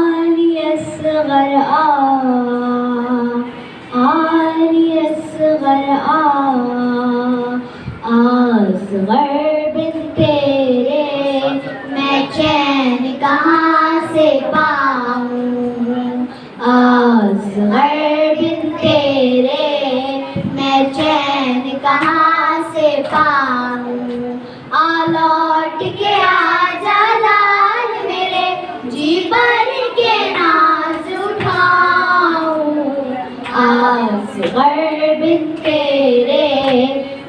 आलियस्गर आलियस्गर असगर बिन तेरे मैं चैन कहाँ से पाऊँ। असगर बिन तेरे मैं चैन कहाँ से पाऊँ। आ लौट के आजा लाल मेरे जी भर के नाज उठाऊं। असगर बिन तेरे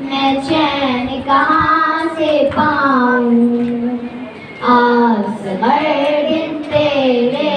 मैं चैन कहाँ से पाऊं। असगर बिन तेरे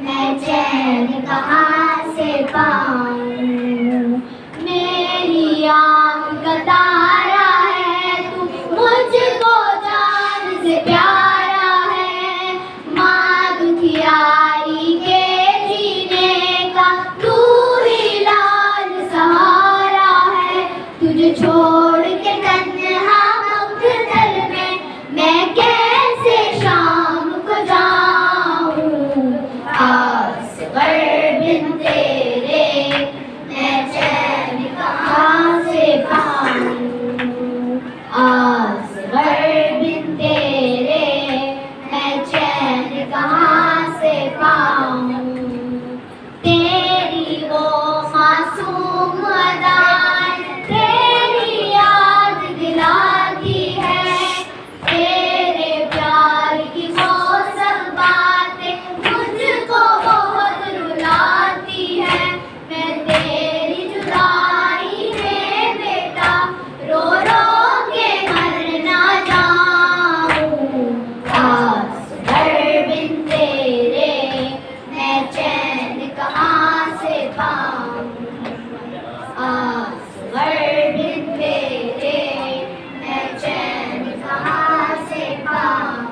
मैं चैन कहाँ से पाऊं। मेरी आँख का तारा है तू मुझको जान से प्यारा है। माँ दुखियारी के जीने का तू ही लाल सहारा है। तुझे छोड़ के तन्हा मगदल में मैं कैसे शाम को जाऊं। असगर बिन तेरे मैं चैन कहाँ से पाऊं। असगर बिन तेरे मैं चैन कहाँ से पाऊं। तेरी वो मासूम अदाएं तेरी याद दिलाती है। तेरे प्यार की वो सब बातें मुझको बहुत रुलाती है। मैं तेरी जुदाई में बेटा रो रो के मर ना जाऊं। असगर बिन तेरे मैं चैन कहाँ से पाऊं। असगर बिन तेरे मैं चैन कहाँ से पाऊं।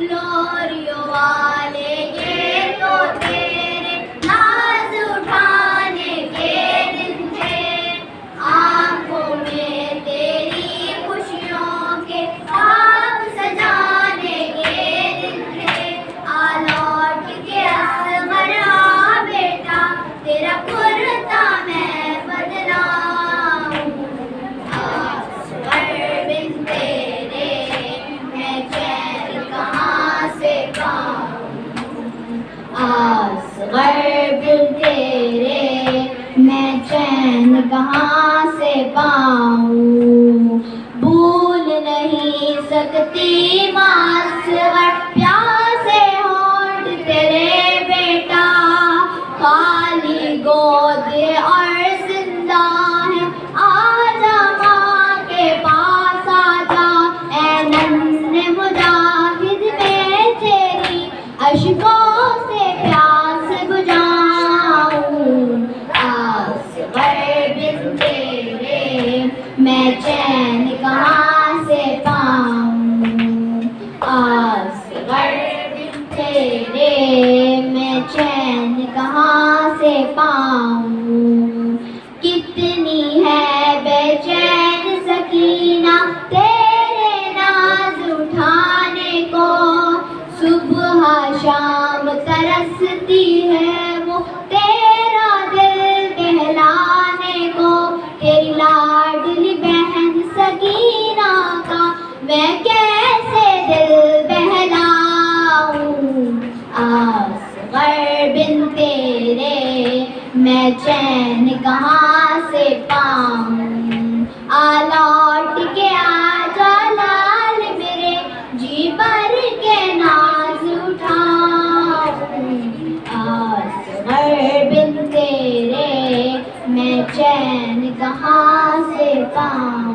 लोरियों वाले ये तो तेरे नाज उठाने के दिन थे। आँखों में तेरी खुशियों के ख्वाब सजाने के दिन थे। आ लौट के असगर आ बेटा तेरा कुर्ता मैं बदलाऊं। असगर बिन तेरे मैं चैन कहाँ से पाऊं। असगर बिन तेरे मैं चैन कहाँ से पाऊं। भूल नहीं सकती माँ असगर प्यासे होंठ तेरे बेटा। काली गोद और जिंदा है आजा माँ के पास आजा। ऐ नन्हे मुजाहिद में तेरी अश्कों से प्यास बुझाऊं। असगर बिन तेरे मैं चैन कहाँ से पाऊं। असगर बिन तेरे मैं चैन कहाँ से पाऊं। कितनी है बेचैन सकीना तेरे नाज उठाने को। सुबह शाम तरसती है वो तेरा दिल बहलाने को। तेरी लाडली बहन सकीना का मैं कैसे दिल बहलाऊं। असगर बिन तेरे मैं चैन कहाँ से पाऊं। आ लौट के आजा लाल मेरे जी भर के नाज उठाऊं। असगर बिन तेरे मैं चैन कहाँ से पाऊं।